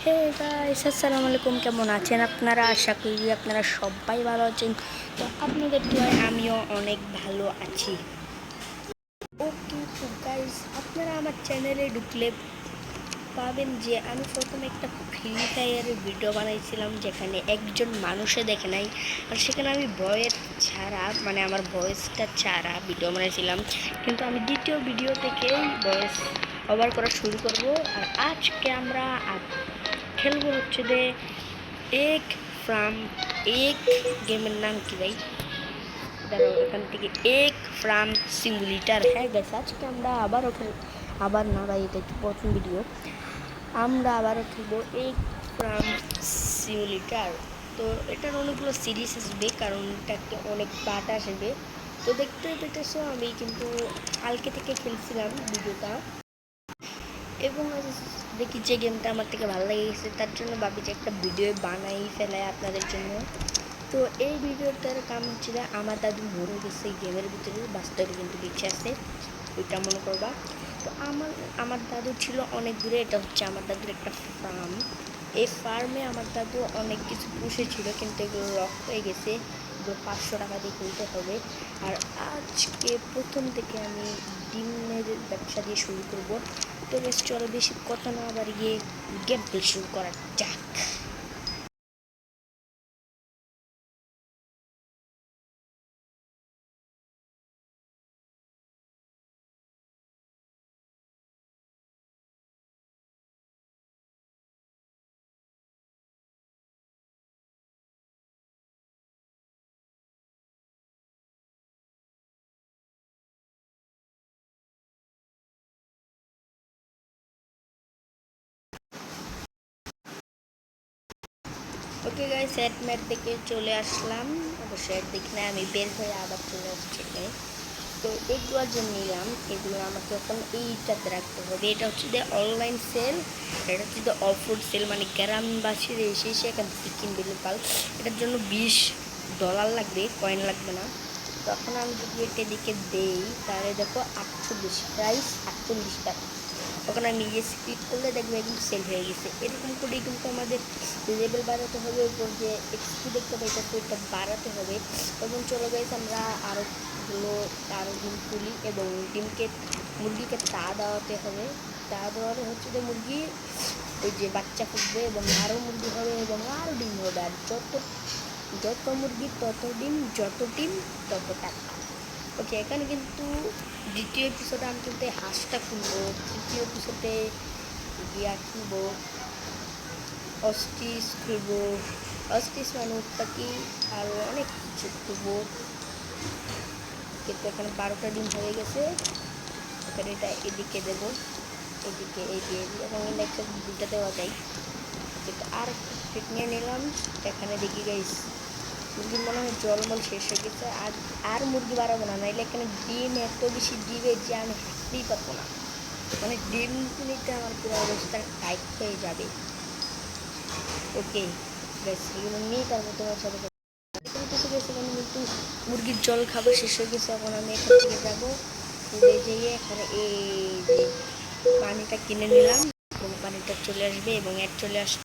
Hey guys, আসসালামু আলাইকুম। কেমন আছেন আপনারা? আশা করি আপনারা সবাই ভালো আছেন। তো আপনাদের দোয়ায় আমিও অনেক ভালো আছি। ওকে, তো গাইস আপনারা আমার চ্যানেলে ঢুকলে পাবেন যে আমি প্রথমে একটা ফ্রি ফায়ারের ভিডিও বানাইছিলাম, যেখানে একজন মানুষে দেখে নাই, আর সেখানে আমি ভয়েস ছাড়া, মানে আমার ভয়েসটা ছাড়া ভিডিও বানাইছিলাম। কিন্তু আমি দ্বিতীয় ভিডিও থেকেই ভয়েস ওভার করা শুরু করব। আর আজকে আমরা খেলবো হচ্ছে যে এক ফ্রাম এক গেমের নাম কি ভাই? দাঁড়াও, এখান থেকে এক ফ্রাম সিমুলেটার। হ্যাঁ গাইস, আজকে আমরা আবার না ভাই, এটা প্রথম ভিডিও। আমরা আবারও খেলবো এক ফ্রাম সিমুলেটার। তো এটার অনেকগুলো সিরিজ আসবে, কারণ এটাতে অনেক পার্ট আসবে। তো দেখতে পেতেছো আমি কিন্তু কালকে থেকে খেলছিলাম ভিডিওটা, এবং দেখি যে গেমটা আমার থেকে ভালো লেগে গেছে, তার জন্য ভাবি যে একটা ভিডিও বানাই ফেলায় আপনাদের জন্য। তো এই ভিডিওটার কাম হচ্ছে যে আমার দাদু মরে গেছে গেমের ভিতরে, বাস্তবে কিন্তু বেঁচে আছে, ওইটা মনে করবা। তো আমার দাদু ছিল অনেক দূরে। এটা হচ্ছে আমার দাদুর একটা ফার্ম। এই ফার্মে আমার দাদু অনেক কিছু পুষেছিল, কিন্তু এগুলো লক হয়ে গেছে। এগুলো 500 টাকা দিয়ে কিনতে হবে। আর আজকে প্রথম থেকে আমি ডিমের ব্যবসা দিয়ে শুরু করব। তো বেশ, চলো বেশি কথা না বাড়িয়ে গেম প্লে শুরু করা যাক। ওকে গাইস, সেট ম্যাট দেখে চলে আসলাম। অবশ্যই সেট দেখি না, আমি বের হয়ে আবার চলে আসছি এখানে। তো এগুলো যে নিলাম, এগুলো আমাকে এখন এইটাতে রাখতে হবে। এটা হচ্ছে যে অনলাইন সেল, এটা হচ্ছে যে অফরোড সেল, মানে গ্রামবাসীরা এসে এখান থেকে কিনবে লোকাল। এটার জন্য $20 লাগবে, কয়েন লাগবে না। তখন আমি যদি এটা দিকে দেই, তাহলে দেখো 48, প্রাইস 48 টাকা। তখন আমি ইয়েস ক্লিক করলে দেখবে একদম সেল হয়ে গেছে। এরকম করেই কিন্তু আমাদের লেভেল বাড়াতে হবে, উপর যে এক্সপি দেখতে পাইতেছে ওইটা বাড়াতে হবে। তখন চলে গেছে আমরা আরও ডিম তুলি, এবং মুরগিকে তা দেওয়াতে হবে। তা দেওয়ালে হচ্ছে যে মুরগি ওই যে বাচ্চা ফুটবে, এবং আরও মুরগি হবে, এবং আরও ডিম হবে। আর যত মুরগি তত ডিম, যত ডিম তত টাকা। ওকে, এখানে কিন্তু দ্বিতীয় এপিসোডে আমি কিন্তু হাঁসটা খুলবো, তৃতীয় এপিসোডে গিয়া খুলবো, অস্টিস খুলবো, অস্টিস মানে উটপাখি, আরও অনেক কিছু খুলবো। কিন্তু এখানে 12টা ডিম হয়ে গেছে। এখানে এটা এদিকে দেবো, এদিকে এই দিয়ে এখন একটা দুটা দেওয়া যায়। কিন্তু আর ফিট নিয়ে নিলাম। এখানে দেখি গাইস, মুরগির মনে হয় জলমল শেষ হয়ে গেছে। আর মুরগি বাড়াবো না, নাইলে এখানে ডিম এত বেশি দিবে যে আমি হাঁটতেই পারবো না। মানে ডিম নিতে আমার পুরো অবস্থা টাইট হয়ে যাবে। ওকে বেশ, এগুলো নিয়ে তারপর তোমার সাথে কিছু গেছে। এখানে কিন্তু মুরগির জল খাবার শেষ হয়ে গেছে। এখন আমি এখান থেকে যাবো পুড়ে যেয়ে এখানে এই যে পানিটা কিনে নিলাম, এবং পানিটা চলে আসবে এবং চলে আসবে।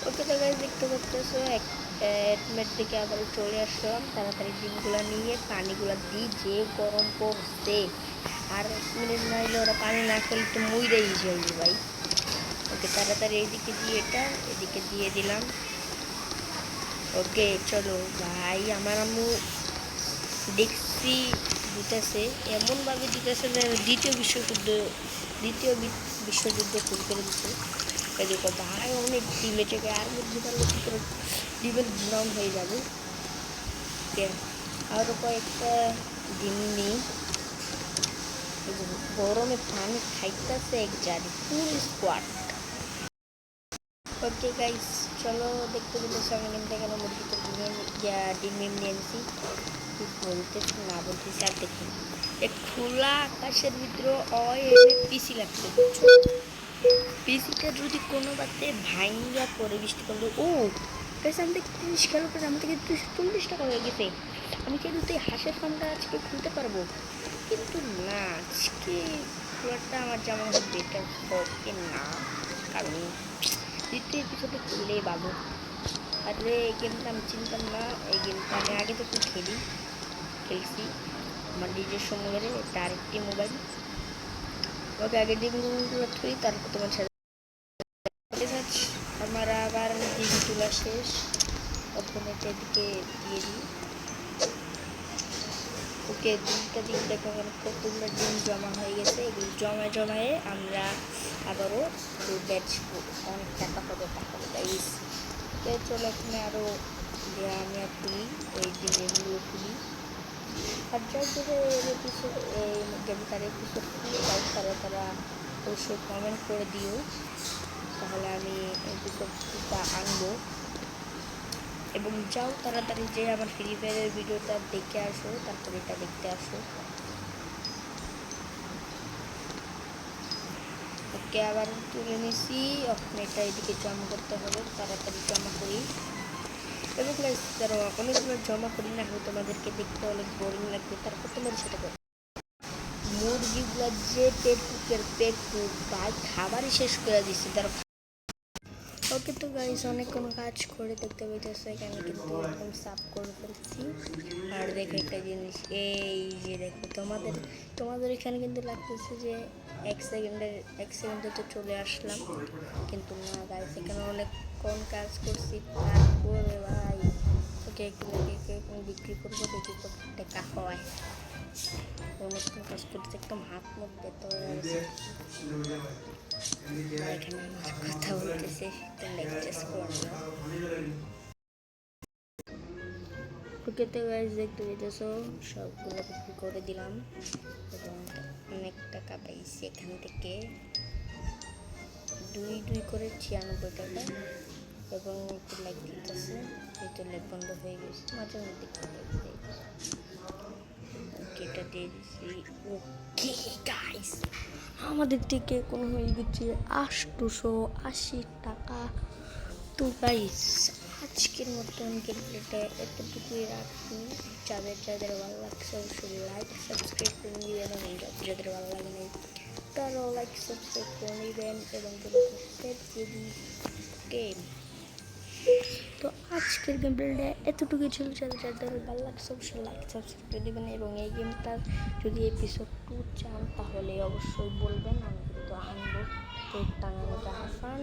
ওকে, তো গাইস দেখতে পাচ্তেছো একমেট থেকে আবার চলে আসলাম। তাড়াতাড়ি ডিমগুলো নিয়ে পানিগুলো দিই, যে গরম পড়ছে। আর 1 মিনিট না হলে ওরা পানি না খেলে তো মুইরাই যাইবে ভাই। ওকে, তাড়াতাড়ি এইদিকে দিয়ে এদিকে দিয়ে দিলাম। ওকে চলো ভাই, আমার আম্মু দেখছি দিতেছে, এমনভাবে দিতেছে যে দ্বিতীয় বিশ্বযুদ্ধ শুরু করে দিচ্ছে। এদিকে ভাই অনেক ডিমে থেকে আর মধ্যে পারলে কী করে ডিমের ব্রাউন হয়ে যাবে। আরও কয়েকটা ডিম নিই। গরমে পানি খাইতেছে এক জারি ফুল স্কোয়াড। ওকে গাইস, চলো দেখতে পেতেছি আমি কিন্তু এখানে মুরগি তো ডিম নিয়ে নিছি। কি বলতেছি না বলতেছি আর দেখুন, এই খোলা আকাশের ভিতরে পিসি লাগছে, বুঝছো? পিসিটা যদি কোনো বাতে ভাইঙ্গা পরে বৃষ্টি করলে, গাইস আমি থেকে 30 খেলো করে আমি থেকে 240 টাকা হয়ে গেছে। আমি কিন্তু এই হাঁসের ফার্মটা আজকে খুলতে পারবো, কিন্তু না, আজকে খোলাটা আমার যেমন বেটার হবে না, কারণ দ্বিতীয় এপিসোডে খেললেই ভালো। আর এই গেমটা আমি চিনতাম না, এই গেমটা আমি আগে থেকে খেলছি আমার নিজস্ব মোবাইলে, এটা আরেকটি মোবাইল। ওকে আগে ডিমগুলো থুই, তারপর তোমার সাথে আমার আবার ডিম তোলা শেষ। তখন এটা এদিকে দিয়ে দিই। ওকে দুইটা ডিম দেখো কতগুলো ডিম জমা হয়ে গেছে। এগুলো জমায়ে আমরা আবারও বেচবো, অনেক টাকা পাবো তাহলে গাইস। চলো এখানে আরও আমি আর খুলি, এই ডিমগুলো খুলি। আর যার জন্য এপিসোড এই গেমটার এপিসোড খুলে দাও তারা অবশ্যই কমেন্ট করে দিও, তাহলে আমি এপিসোডটা আনবো। এবং যাও তাড়াতাড়ি যে আমার ফ্রি ফায়ারের ভিডিওটা দেখে আসো, তারপরে এটা দেখতে আসো। ওকে আবার তুলে নিছি, এখন এটা এদিকে জমা করতে হবে, তাড়াতাড়ি জমা করি। এবং তারা অনেকগুলো জমা করি না হলে তোমাদেরকে দেখতে অনেক বোরিং লাগবে। তারপর তোমাদের সাথে মুরগিগুলো যে পেট ভাই খাবারই শেষ করে দিচ্ছে তারা। ওকে তো গাইস অনেকক্ষণ কাজ করে দেখতে পেতেছে, এখানে কিন্তু এরকম সাফ করে ফেলছি। আর দেখো একটা জিনিস, এই যে দেখো তোমাদের এখানে কিন্তু লাগতেছে যে এক সেকেন্ডে তো চলে আসলাম, কিন্তু না গাইস এখানে অনেকক্ষণ কাজ করছি। তারপরে ভাই ওকে একটু বিক্রি করবো, দেখি কত টাকা হয়। অনেকক্ষণ কাজ করতে একদম হাত মুখ ব্যথা হয়ে গেছে। এখানে কথা বলতেছে, ওকে তো গাইস দেখতে পেতেছো সবগুলো বিক্রি করে দিলাম এবং অনেক টাকা পাইছি এখান থেকে, দুই করে 96 টাকা। এবং একটু লাইক দিতেছে, একটু লাইক বন্ধ হয়ে গেছে, মাঝে মধ্যে এটা দিয়ে দিচ্ছি। ওকে গাইস আমাদের থেকে কোনো হয়ে গেছে 880 টাকা। তো গাইস আজকের মতন গেমপ্লেটা এতটুকুই রাখি। যাদের ভালো লাগছে অবশ্যই লাইক সাবস্ক্রাইব করে নেবেন, এবং যাদের ভালো লাগে না তারাও লাইক সাবস্ক্রাইব করে নেবেন এবং গেম। তো আজকের গেমপ্লেটা এতটুকুই ছিল। যাদের ভালো লাগছে অবশ্যই লাইক সাবস্ক্রাইব করে দেবেন, এবং এই গেমটার যদি এপিসোড 2 চান তাহলে অবশ্যই বলবেন, আমি কিন্তু আনবো। তো টাঙানোটা আসান।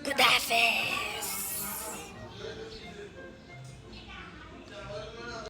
খুদাহাফেজ।